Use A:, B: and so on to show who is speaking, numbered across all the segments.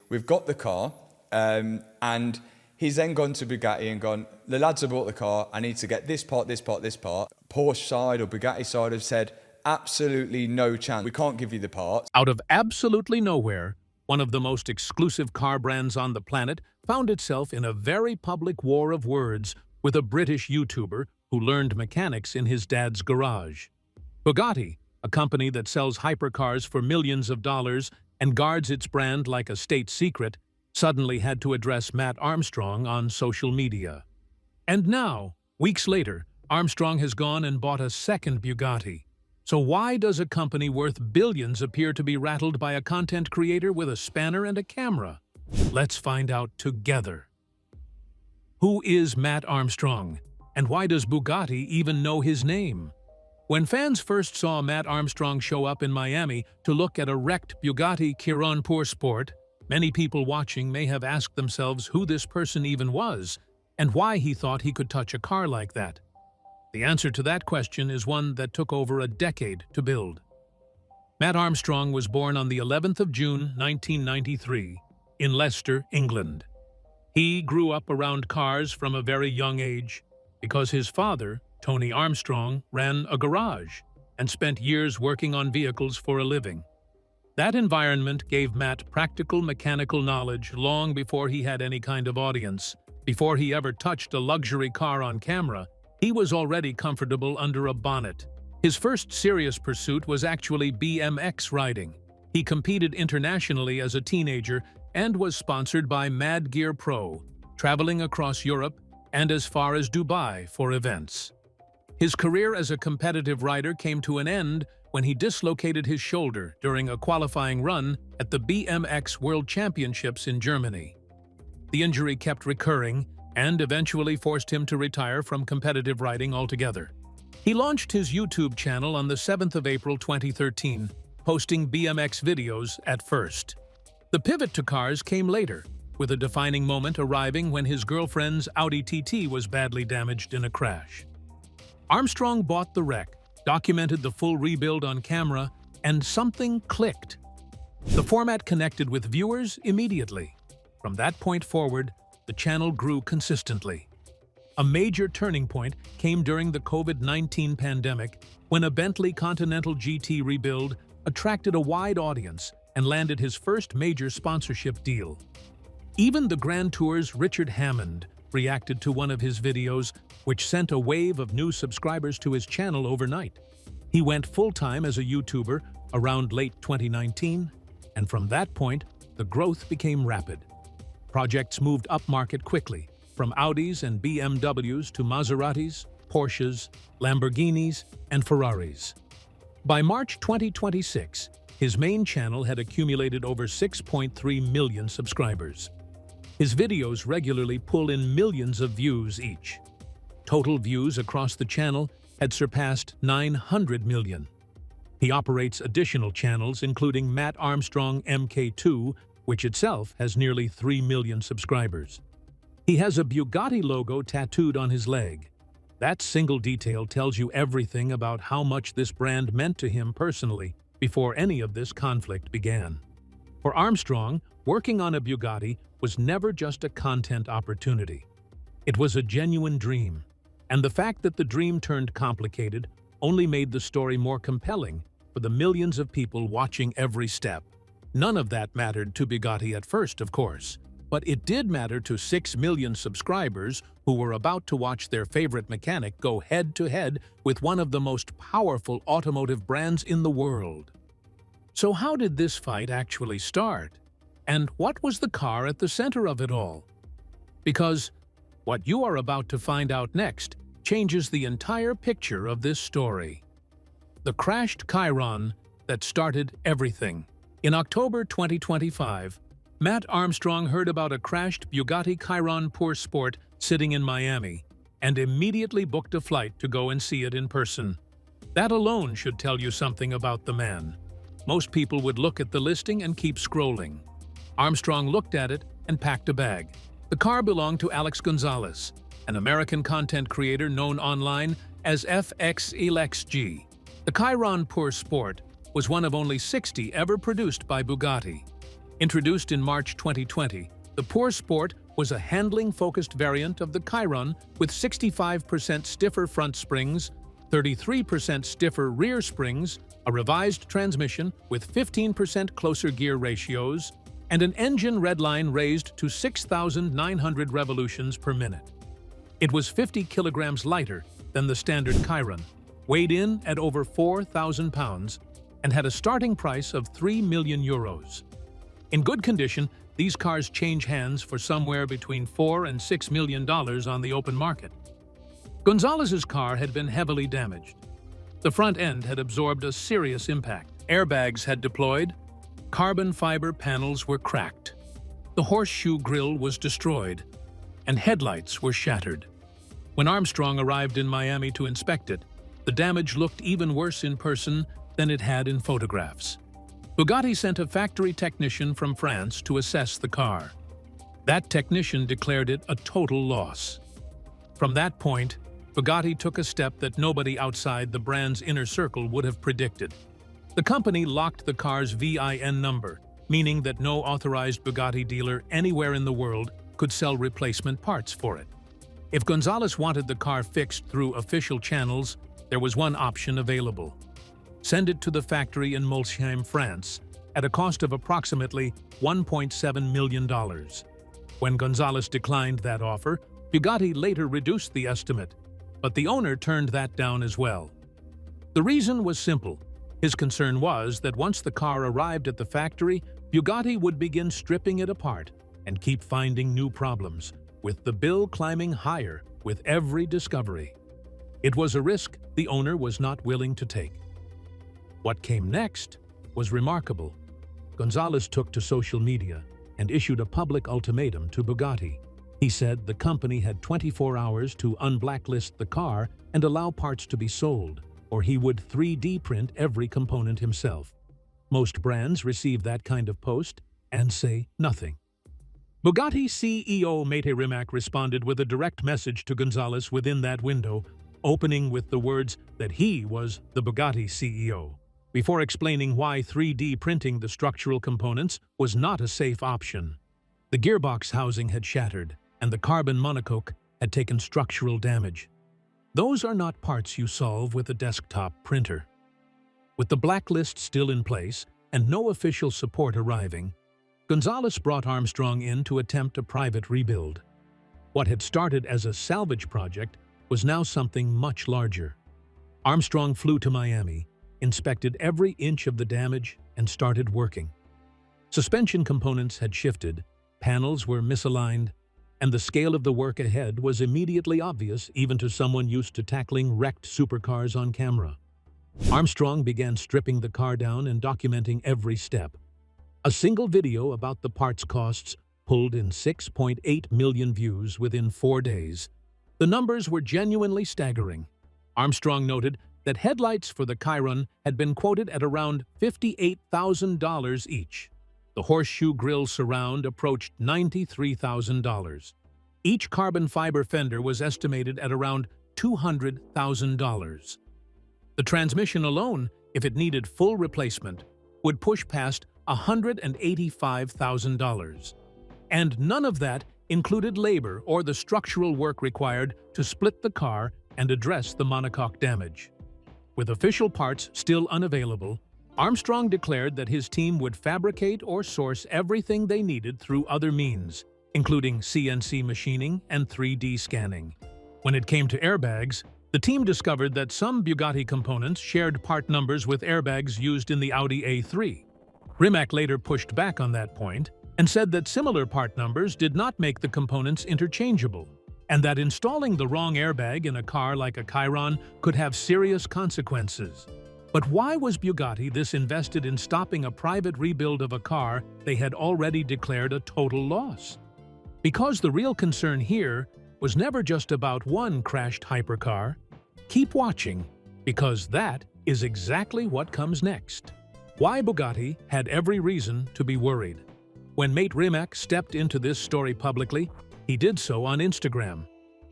A: we've got the car, and he's then gone to Bugatti and gone, the lads have bought the car, I need to get this part, this part, this part. Porsche side or Bugatti side have said, absolutely no chance, we can't give you the parts.
B: Out of absolutely nowhere, one of the most exclusive car brands on the planet found itself in a very public war of words with a British YouTuber who learned mechanics in his dad's garage. Bugatti, a company that sells hypercars for millions of dollars and guards its brand like a state secret, suddenly had to address Matt Armstrong on social media. And now, weeks later, Armstrong has gone and bought a second Bugatti. So why does a company worth billions appear to be rattled by a content creator with a spanner and a camera? Let's find out together. Who is Matt Armstrong? And why does Bugatti even know his name? When fans first saw Matt Armstrong show up in Miami to look at a wrecked Bugatti Chiron Pour Sport, many people watching may have asked themselves who this person even was and why he thought he could touch a car like that. The answer to that question is one that took over a decade to build. Matt Armstrong was born on the 11th of June, 1993, in Leicester, England. He grew up around cars from a very young age because his father, Tony Armstrong, ran a garage and spent years working on vehicles for a living. That environment gave Matt practical mechanical knowledge long before he had any kind of audience. Before he ever touched a luxury car on camera, he was already comfortable under a bonnet. His first serious pursuit was actually BMX riding. He competed internationally as a teenager and was sponsored by Mad Gear Pro, traveling across Europe and as far as Dubai for events. His career as a competitive rider came to an end when he dislocated his shoulder during a qualifying run at the BMX World Championships in Germany. The injury kept recurring and eventually forced him to retire from competitive riding altogether. He launched his YouTube channel on the 7th of April 2013, posting BMX videos at first. The pivot to cars came later, with a defining moment arriving when his girlfriend's Audi TT was badly damaged in a crash. Armstrong bought the wreck, documented the full rebuild on camera, and something clicked. The format connected with viewers immediately. From that point forward, the channel grew consistently. A major turning point came during the COVID-19 pandemic when a Bentley Continental GT rebuild attracted a wide audience and landed his first major sponsorship deal. Even the Grand Tour's Richard Hammond reacted to one of his videos, which sent a wave of new subscribers to his channel overnight. He went full-time as a YouTuber around late 2019, and from that point, the growth became rapid. Projects moved upmarket quickly, from Audis and BMWs to Maseratis, Porsches, Lamborghinis, and Ferraris. By March 2026, his main channel had accumulated over 6.3 million subscribers. His videos regularly pull in millions of views each. Total views across the channel had surpassed 900 million. He operates additional channels including Matt Armstrong MK2, which itself has nearly 3 million subscribers. He has a Bugatti logo tattooed on his leg. That single detail tells you everything about how much this brand meant to him personally before any of this conflict began. For Armstrong, working on a Bugatti was never just a content opportunity. It was a genuine dream, and the fact that the dream turned complicated only made the story more compelling for the millions of people watching every step. None of that mattered to Bugatti at first, of course, but it did matter to 6 million subscribers who were about to watch their favorite mechanic go head-to-head with one of the most powerful automotive brands in the world. So how did this fight actually start? And what was the car at the center of it all? Because what you are about to find out next changes the entire picture of this story. The crashed Chiron that started everything. In October 2025, Matt Armstrong heard about a crashed Bugatti Chiron Pour Sport sitting in Miami and immediately booked a flight to go and see it in person. That alone should tell you something about the man. Most people would look at the listing and keep scrolling. Armstrong looked at it and packed a bag. The car belonged to Alex Gonzalez, an American content creator known online as FXELXG. The Chiron Pour Sport was one of only 60 ever produced by Bugatti. Introduced in March 2020, the Pure Sport was a handling-focused variant of the Chiron with 65% stiffer front springs, 33% stiffer rear springs, a revised transmission with 15% closer gear ratios, and an engine redline raised to 6,900 revolutions per minute. It was 50 kilograms lighter than the standard Chiron, weighed in at over 4,000 pounds, and had a starting price of €3 million. In good condition, these cars change hands for somewhere between $4 and $6 million on the open market. Gonzalez's car had been heavily damaged. The front end had absorbed a serious impact. Airbags had deployed, carbon fiber panels were cracked, the horseshoe grille was destroyed, and headlights were shattered. When Armstrong arrived in Miami to inspect it, the damage looked even worse in person than it had in photographs. Bugatti sent a factory technician from France to assess the car. That technician declared it a total loss. From that point, Bugatti took a step that nobody outside the brand's inner circle would have predicted. The company locked the car's VIN number, meaning that no authorized Bugatti dealer anywhere in the world could sell replacement parts for it. If Gonzalez wanted the car fixed through official channels, there was one option available: send it to the factory in Molsheim, France, at a cost of approximately $1.7 million. When Gonzalez declined that offer, Bugatti later reduced the estimate, but the owner turned that down as well. The reason was simple. His concern was that once the car arrived at the factory, Bugatti would begin stripping it apart and keep finding new problems, with the bill climbing higher with every discovery. It was a risk the owner was not willing to take. What came next was remarkable. Gonzalez took to social media and issued a public ultimatum to Bugatti. He said the company had 24 hours to unblacklist the car and allow parts to be sold, or he would 3D print every component himself. Most brands receive that kind of post and say nothing. Bugatti CEO Mate Rimac responded with a direct message to Gonzalez within that window, opening with the words that he was the Bugatti CEO, before explaining why 3D printing the structural components was not a safe option. The gearbox housing had shattered, and the carbon monocoque had taken structural damage. Those are not parts you solve with a desktop printer. With the blacklist still in place and no official support arriving, Gonzalez brought Armstrong in to attempt a private rebuild. What had started as a salvage project was now something much larger. Armstrong flew to Miami, inspected every inch of the damage, and started working. Suspension components had shifted, panels were misaligned, and the scale of the work ahead was immediately obvious even to someone used to tackling wrecked supercars on camera. Armstrong began stripping the car down and documenting every step. A single video about the parts costs pulled in 6.8 million views within 4 days. The numbers were genuinely staggering. Armstrong noted that headlights for the Chiron had been quoted at around $58,000 each. The horseshoe grille surround approached $93,000. Each carbon fiber fender was estimated at around $200,000. The transmission alone, if it needed full replacement, would push past $185,000. And none of that included labor or the structural work required to split the car and address the monocoque damage. With official parts still unavailable, Armstrong declared that his team would fabricate or source everything they needed through other means, including CNC machining and 3D scanning. When it came to airbags, the team discovered that some Bugatti components shared part numbers with airbags used in the Audi A3. Rimac later pushed back on that point and said that similar part numbers did not make the components interchangeable, and that installing the wrong airbag in a car like a Chiron could have serious consequences. But why was Bugatti this invested in stopping a private rebuild of a car they had already declared a total loss? Because the real concern here was never just about one crashed hypercar. Keep watching, because that is exactly what comes next. Why Bugatti had every reason to be worried. When Mate Rimac stepped into this story publicly, he did so on Instagram.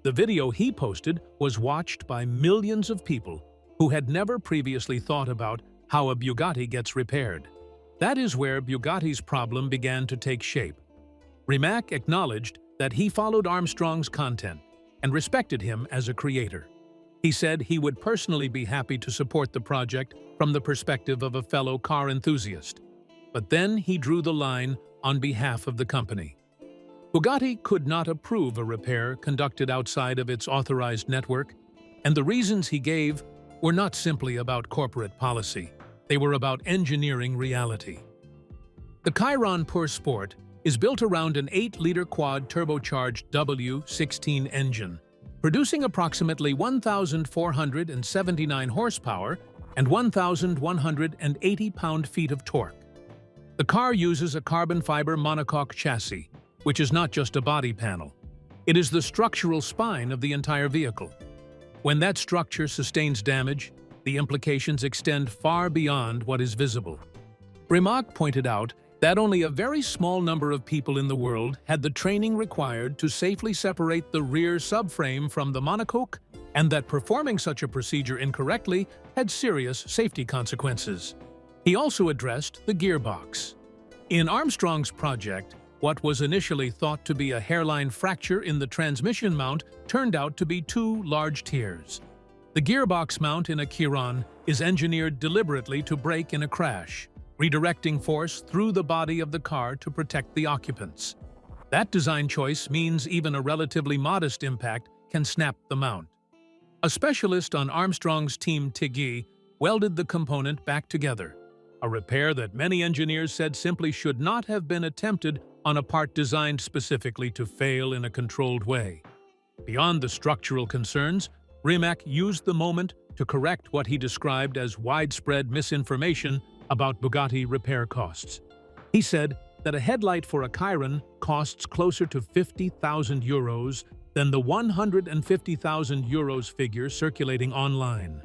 B: The video he posted was watched by millions of people who had never previously thought about how a Bugatti gets repaired. That is where Bugatti's problem began to take shape. Rimac acknowledged that he followed Armstrong's content and respected him as a creator. He said he would personally be happy to support the project from the perspective of a fellow car enthusiast. But then he drew the line on behalf of the company. Bugatti could not approve a repair conducted outside of its authorized network, and the reasons he gave were not simply about corporate policy. They were about engineering reality. The Chiron Pur Sport is built around an 8-liter quad turbocharged W16 engine, producing approximately 1,479 horsepower and 1,180 pound-feet of torque. The car uses a carbon fiber monocoque chassis, which is not just a body panel. It is the structural spine of the entire vehicle. When that structure sustains damage, the implications extend far beyond what is visible. Rimac pointed out that only a very small number of people in the world had the training required to safely separate the rear subframe from the monocoque, and that performing such a procedure incorrectly had serious safety consequences. He also addressed the gearbox. In Armstrong's project, what was initially thought to be a hairline fracture in the transmission mount turned out to be 2 large tears. The gearbox mount in a Chiron is engineered deliberately to break in a crash, redirecting force through the body of the car to protect the occupants. That design choice means even a relatively modest impact can snap the mount. A specialist on Armstrong's team, Tiggy, welded the component back together, a repair that many engineers said simply should not have been attempted on a part designed specifically to fail in a controlled way. Beyond the structural concerns, Rimac used the moment to correct what he described as widespread misinformation about Bugatti repair costs. He said that a headlight for a Chiron costs closer to 50,000 euros than the 150,000 euros figure circulating online.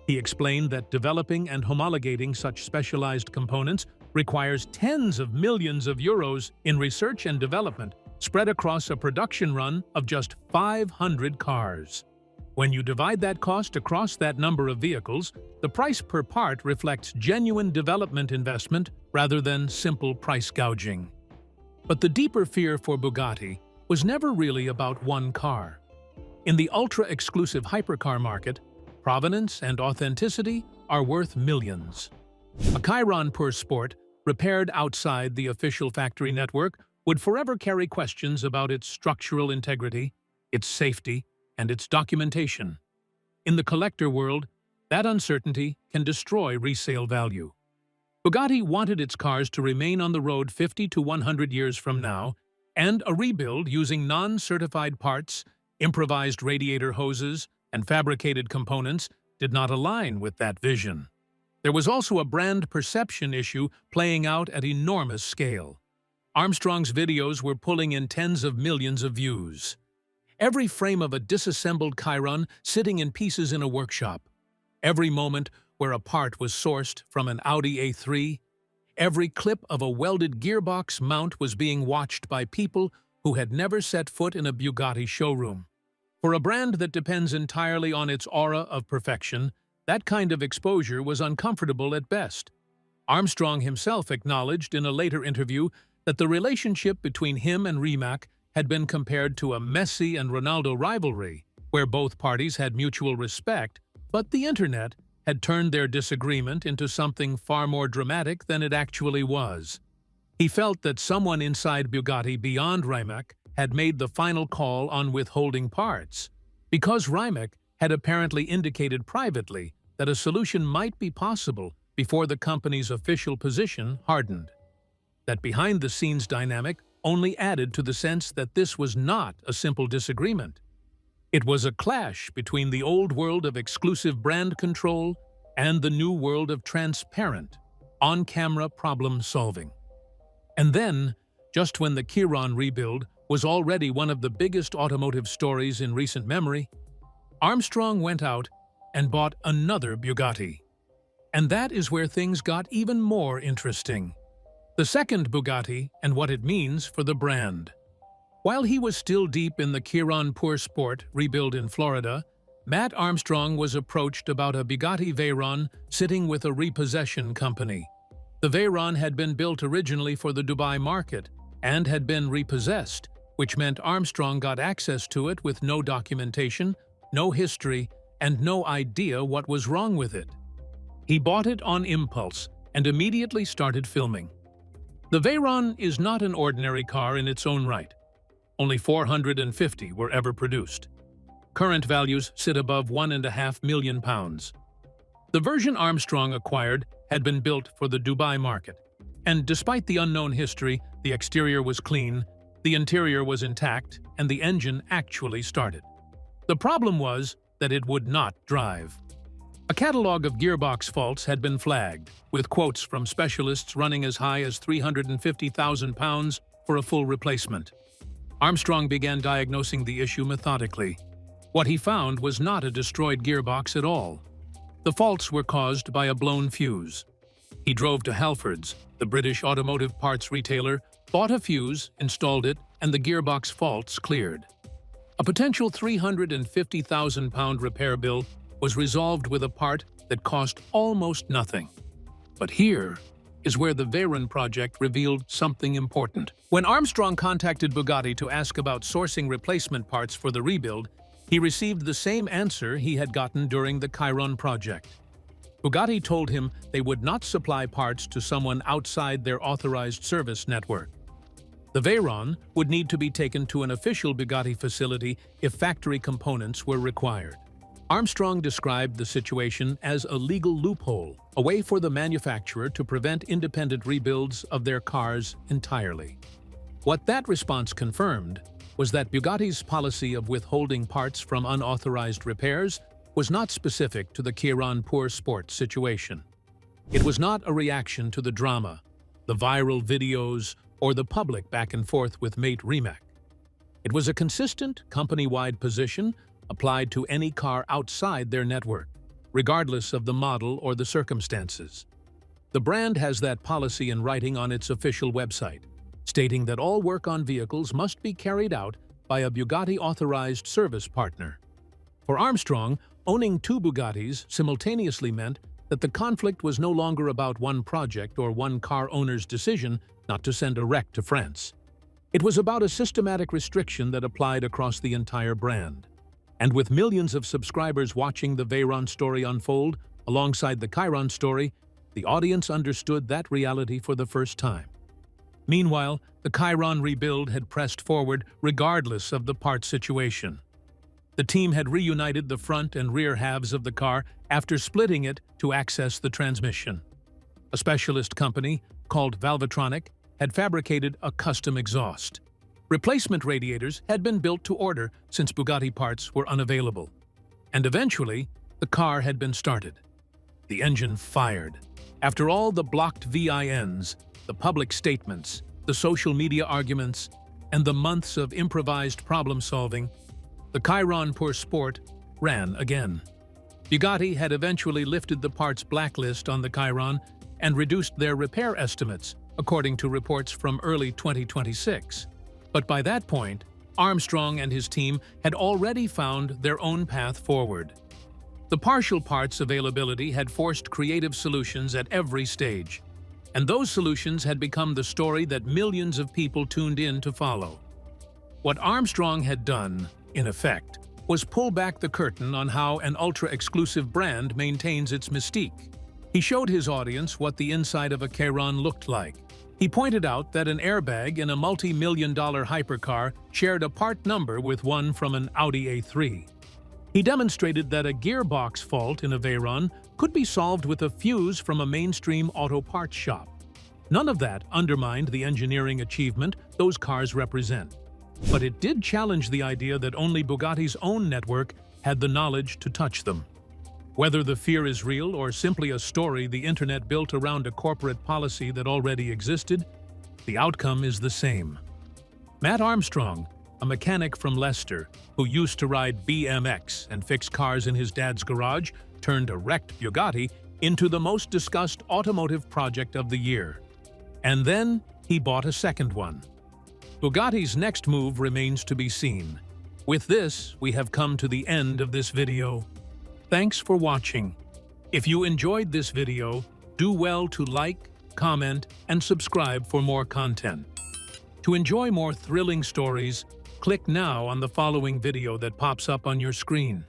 B: He explained that developing and homologating such specialized components requires tens of millions of euros in research and development spread across a production run of just 500 cars. When you divide that cost across that number of vehicles, the price per part reflects genuine development investment rather than simple price gouging. But the deeper fear for Bugatti was never really about one car. In the ultra-exclusive hypercar market, provenance and authenticity are worth millions. A Chiron Pur Sport, repaired outside the official factory network, would forever carry questions about its structural integrity, its safety, and its documentation. In the collector world, that uncertainty can destroy resale value. Bugatti wanted its cars to remain on the road 50 to 100 years from now, and a rebuild using non-certified parts, improvised radiator hoses, and fabricated components did not align with that vision. There was also a brand perception issue playing out at enormous scale. Armstrong's videos were pulling in tens of millions of views. Every frame of a disassembled Chiron sitting in pieces in a workshop. Every moment where a part was sourced from an Audi A3. Every clip of a welded gearbox mount was being watched by people who had never set foot in a Bugatti showroom. For a brand that depends entirely on its aura of perfection, that kind of exposure was uncomfortable at best. Armstrong himself acknowledged in a later interview that the relationship between him and Rimac had been compared to a Messi and Ronaldo rivalry, where both parties had mutual respect, but the internet had turned their disagreement into something far more dramatic than it actually was. He felt that someone inside Bugatti beyond Rimac had made the final call on withholding parts, because Rimac had apparently indicated privately that a solution might be possible before the company's official position hardened. That behind-the-scenes dynamic only added to the sense that this was not a simple disagreement. It was a clash between the old world of exclusive brand control and the new world of transparent, on-camera problem-solving. And then, just when the Chiron rebuild was already one of the biggest automotive stories in recent memory, Armstrong went out and bought another Bugatti. And that is where things got even more interesting. The second Bugatti and what it means for the brand. While he was still deep in the Chiron Pur Sport rebuild in Florida, Matt Armstrong was approached about a Bugatti Veyron sitting with a repossession company. The Veyron had been built originally for the Dubai market and had been repossessed, which meant Armstrong got access to it with no documentation, no history, and no idea what was wrong with it. He bought it on impulse and immediately started filming. The Veyron is not an ordinary car in its own right. Only 450 were ever produced. Current values sit above £1.5 million. The version Armstrong acquired had been built for the Dubai market, and despite the unknown history, the exterior was clean, the interior was intact, and the engine actually started. The problem was that it would not drive. A catalog of gearbox faults had been flagged, with quotes from specialists running as high as £350,000 for a full replacement. Armstrong began diagnosing the issue methodically. What he found was not a destroyed gearbox at all. The faults were caused by a blown fuse. He drove to Halfords, the British automotive parts retailer, bought a fuse, installed it, and the gearbox faults cleared. A potential £350,000 repair bill was resolved with a part that cost almost nothing. But here is where the Veyron project revealed something important. When Armstrong contacted Bugatti to ask about sourcing replacement parts for the rebuild, he received the same answer he had gotten during the Chiron project. Bugatti told him they would not supply parts to someone outside their authorized service network. The Veyron would need to be taken to an official Bugatti facility if factory components were required. Armstrong described the situation as a legal loophole, a way for the manufacturer to prevent independent rebuilds of their cars entirely. What that response confirmed was that Bugatti's policy of withholding parts from unauthorized repairs was not specific to the Chiron Pour Sport situation. It was not a reaction to the drama, the viral videos, or the public back and forth with mate Rimac. It was a consistent, company-wide position applied to any car outside their network, regardless of the model or the circumstances. The brand has that policy in writing on its official website, stating that all work on vehicles must be carried out by a Bugatti-authorized service partner. For Armstrong, owning two Bugattis simultaneously meant that the conflict was no longer about one project or one car owner's decision not to send a wreck to France. It was about a systematic restriction that applied across the entire brand. And with millions of subscribers watching the Veyron story unfold alongside the Chiron story, the audience understood that reality for the first time. Meanwhile, the Chiron rebuild had pressed forward regardless of the part situation. The team had reunited the front and rear halves of the car after splitting it to access the transmission. A specialist company, called Valvetronic, had fabricated a custom exhaust. Replacement radiators had been built to order since Bugatti parts were unavailable. And eventually, the car had been started. The engine fired. After all the blocked VINs, the public statements, the social media arguments, and the months of improvised problem-solving, the Chiron Pour Sport ran again. Bugatti had eventually lifted the parts blacklist on the Chiron and reduced their repair estimates, according to reports from early 2026. But by that point, Armstrong and his team had already found their own path forward. The partial parts availability had forced creative solutions at every stage, and those solutions had become the story that millions of people tuned in to follow. What Armstrong had done, in effect, was pull back the curtain on how an ultra-exclusive brand maintains its mystique. He showed his audience what the inside of a Chiron looked like. He pointed out that an airbag in a multi-million-dollar hypercar shared a part number with one from an Audi A3. He demonstrated that a gearbox fault in a Veyron could be solved with a fuse from a mainstream auto parts shop. None of that undermined the engineering achievement those cars represent. But it did challenge the idea that only Bugatti's own network had the knowledge to touch them. Whether the fear is real or simply a story the internet built around a corporate policy that already existed, the outcome is the same. Matt Armstrong, a mechanic from Leicester who used to ride BMX and fix cars in his dad's garage, turned a wrecked Bugatti into the most discussed automotive project of the year. And then he bought a second one. Bugatti's next move remains to be seen. With this, we have come to the end of this video. Thanks for watching. If you enjoyed this video, do well to like, comment, and subscribe for more content. To enjoy more thrilling stories, click now on the following video that pops up on your screen.